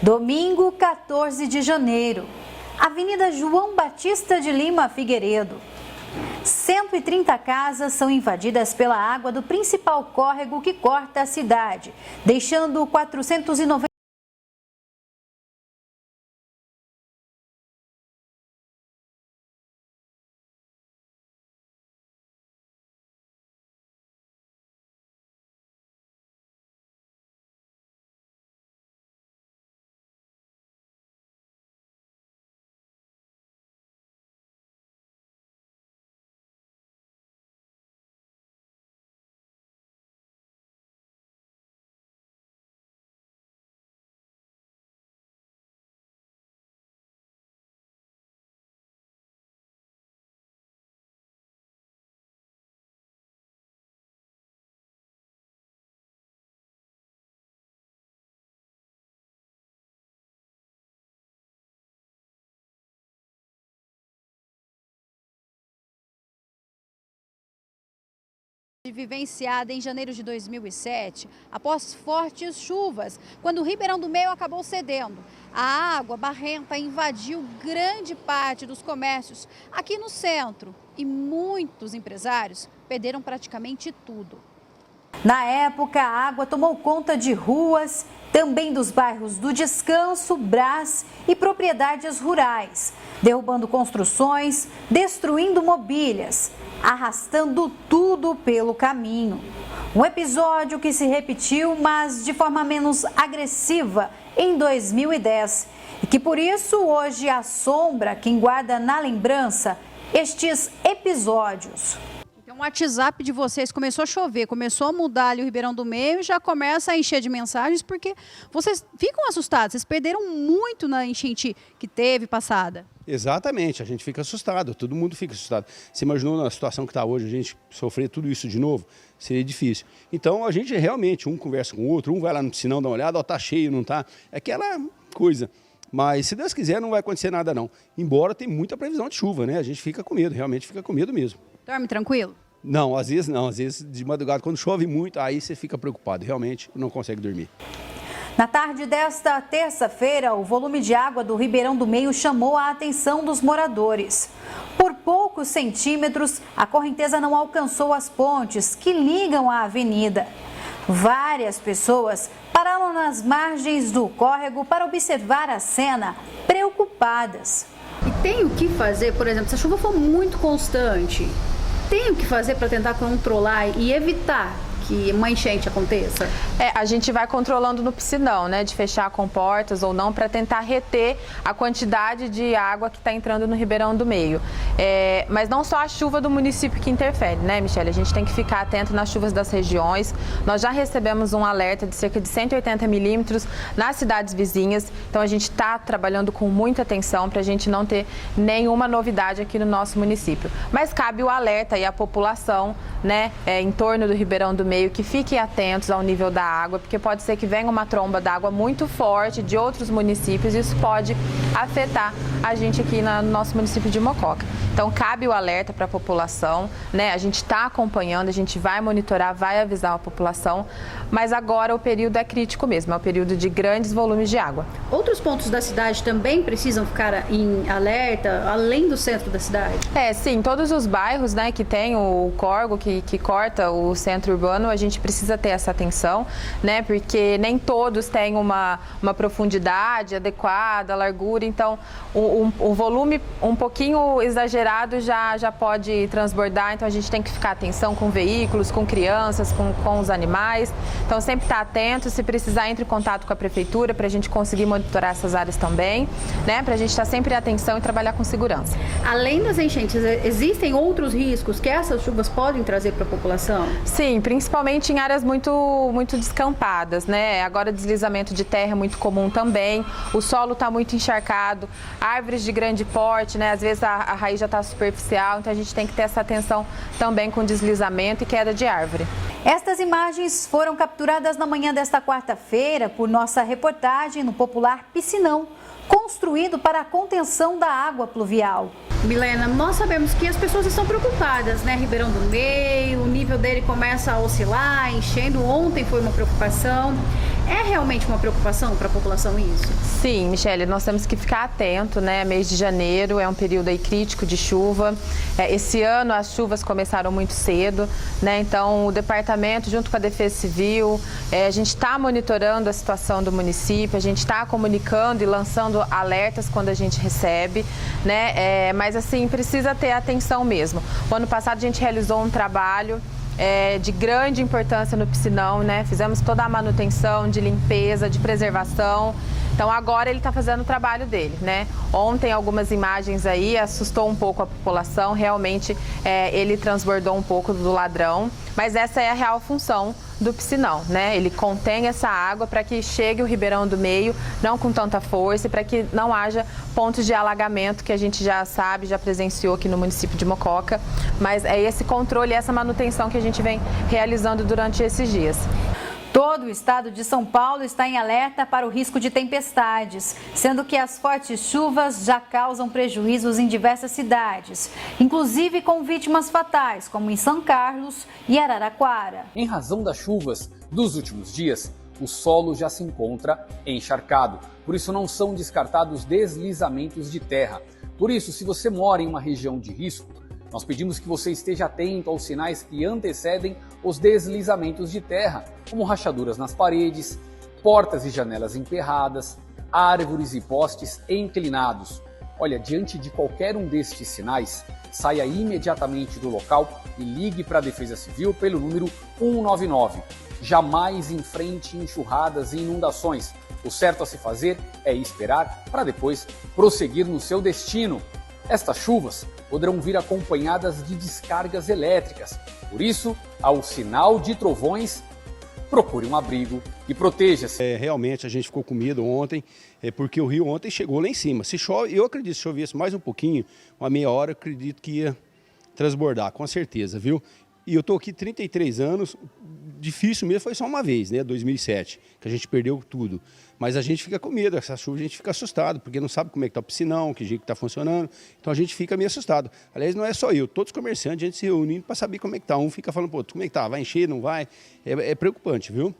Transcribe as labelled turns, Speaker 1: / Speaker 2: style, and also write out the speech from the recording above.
Speaker 1: Domingo, 14 de janeiro, Avenida João Batista de Lima Figueiredo. 130 casas são invadidas pela água do principal córrego que corta a cidade, deixando 490
Speaker 2: vivenciada em janeiro de 2007, após fortes chuvas, quando o Ribeirão do Meio acabou cedendo. A água barrenta invadiu grande parte dos comércios aqui no centro e muitos empresários perderam praticamente tudo.
Speaker 1: Na época, a água tomou conta de ruas, também dos bairros do Descanso, Brás e propriedades rurais, derrubando construções, destruindo mobílias, arrastando tudo pelo caminho. Um episódio que se repetiu, mas de forma menos agressiva, em 2010 e que por isso hoje assombra quem guarda na lembrança estes episódios.
Speaker 2: O WhatsApp de vocês começou a chover, começou a mudar ali o Ribeirão do Meio e já começa a encher de mensagens porque vocês ficam assustados, vocês perderam muito na enchente que teve passada.
Speaker 3: Exatamente, a gente fica assustado, todo mundo fica assustado. Você imaginou na situação que está hoje, a gente sofrer tudo isso de novo? Seria difícil. Então a gente realmente, um conversa com o outro, um vai lá no piscinão dar uma olhada, ó, tá cheio, não tá? É aquela coisa. Mas se Deus quiser não vai acontecer nada não. Embora tem muita previsão de chuva, né? A gente fica com medo, realmente fica com medo mesmo.
Speaker 2: Dorme tranquilo?
Speaker 3: Não, às vezes de madrugada, quando chove muito, aí você fica preocupado, realmente não consegue dormir.
Speaker 1: Na tarde desta terça-feira, o volume de água do Ribeirão do Meio chamou a atenção dos moradores. Por poucos centímetros, a correnteza não alcançou as pontes que ligam a avenida. Várias pessoas pararam nas margens do córrego para observar a cena, preocupadas.
Speaker 2: E tem o que fazer, por exemplo, se a chuva for muito constante, tem o que fazer para tentar controlar e evitar que uma enchente aconteça?
Speaker 4: A gente vai controlando no piscinão, né, de fechar comportas ou não, para tentar reter a quantidade de água que está entrando no Ribeirão do Meio. Mas não só a chuva do município que interfere, né, Michele? A gente tem que ficar atento nas chuvas das regiões. Nós já recebemos um alerta de cerca de 180 milímetros nas cidades vizinhas, então a gente está trabalhando com muita atenção para a gente não ter nenhuma novidade aqui no nosso município. Mas cabe o alerta aí à população, né, em torno do Ribeirão do Meio, que fiquem atentos ao nível da água, porque pode ser que venha uma tromba d'água muito forte de outros municípios e isso pode afetar a gente aqui no nosso município de Mococa. Então, cabe o alerta para a população, né? A gente está acompanhando, a gente vai monitorar, vai avisar a população, mas agora o período é crítico mesmo, é o período de grandes volumes de água.
Speaker 2: Outros pontos da cidade também precisam ficar em alerta, além do centro da cidade?
Speaker 4: Sim, todos os bairros, né, que tem o córrego que corta o centro urbano, a gente precisa ter essa atenção, né, porque nem todos têm uma profundidade adequada, largura, então o volume um pouquinho exagerado já pode transbordar, então a gente tem que ficar atenção com veículos, com crianças, com os animais, então sempre estar atento, se precisar entre em contato com a prefeitura para a gente conseguir monitorar essas áreas também, né, para a gente estar sempre em atenção e trabalhar com segurança.
Speaker 2: Além das enchentes, existem outros riscos que essas chuvas podem trazer para a população?
Speaker 4: Sim, principalmente em áreas muito descampadas, né? Agora deslizamento de terra é muito comum também, o solo está muito encharcado, árvores de grande porte, né? Às vezes a raiz já está superficial, então a gente tem que ter essa atenção também com deslizamento e queda de árvore.
Speaker 1: Estas imagens foram capturadas na manhã desta quarta-feira por nossa reportagem no popular Piscinão, construído para a contenção da água pluvial.
Speaker 2: Milena, nós sabemos que as pessoas estão preocupadas, né? Ribeirão do Meio, o nível dele começa a oscilar, enchendo. Ontem foi uma preocupação. É realmente uma preocupação para a população isso?
Speaker 4: Sim, Michele, nós temos que ficar atento, né? Mês de janeiro é um período aí crítico de chuva. Esse ano as chuvas começaram muito cedo, né? Então o departamento, junto com a Defesa Civil, a gente está monitorando a situação do município, a gente está comunicando e lançando alertas quando a gente recebe, né? Mas assim, precisa ter atenção mesmo. O ano passado a gente realizou um trabalho de grande importância no piscinão, né? Fizemos toda a manutenção de limpeza, de preservação. Então agora ele está fazendo o trabalho dele, né? Ontem algumas imagens aí assustou um pouco a população, realmente ele transbordou um pouco do ladrão, mas essa é a real função do piscinão, né? Ele contém essa água para que chegue o Ribeirão do Meio, não com tanta força, e para que não haja pontos de alagamento que a gente já sabe, já presenciou aqui no município de Mococa, mas é esse controle, essa manutenção que a gente vem realizando durante esses dias.
Speaker 1: Todo o estado de São Paulo está em alerta para o risco de tempestades, sendo que as fortes chuvas já causam prejuízos em diversas cidades, inclusive com vítimas fatais, como em São Carlos e Araraquara.
Speaker 5: Em razão das chuvas dos últimos dias, o solo já se encontra encharcado, por isso não são descartados deslizamentos de terra. Por isso, se você mora em uma região de risco, nós pedimos que você esteja atento aos sinais que antecedem os deslizamentos de terra, como rachaduras nas paredes, portas e janelas emperradas, árvores e postes inclinados. Olha, diante de qualquer um destes sinais, saia imediatamente do local e ligue para a Defesa Civil pelo número 199. Jamais enfrente enxurradas e inundações. O certo a se fazer é esperar para depois prosseguir no seu destino. Estas chuvas poderão vir acompanhadas de descargas elétricas. Por isso, ao sinal de trovões, procure um abrigo e proteja-se.
Speaker 3: Realmente a gente ficou com medo ontem, porque o rio ontem chegou lá em cima. Se chove, eu acredito que se chovesse mais um pouquinho, uma meia hora, eu acredito que ia transbordar, com certeza, viu? E eu estou aqui 33 anos, difícil mesmo foi só uma vez, né, 2007, que a gente perdeu tudo. Mas a gente fica com medo, essa chuva a gente fica assustado, porque não sabe como é que está o piscinão, que jeito que está funcionando, então a gente fica meio assustado. Aliás, não é só eu, todos os comerciantes, a gente se reunindo para saber como é que está. Um fica falando, pô, como é que tá? Vai encher, não vai? É preocupante, viu?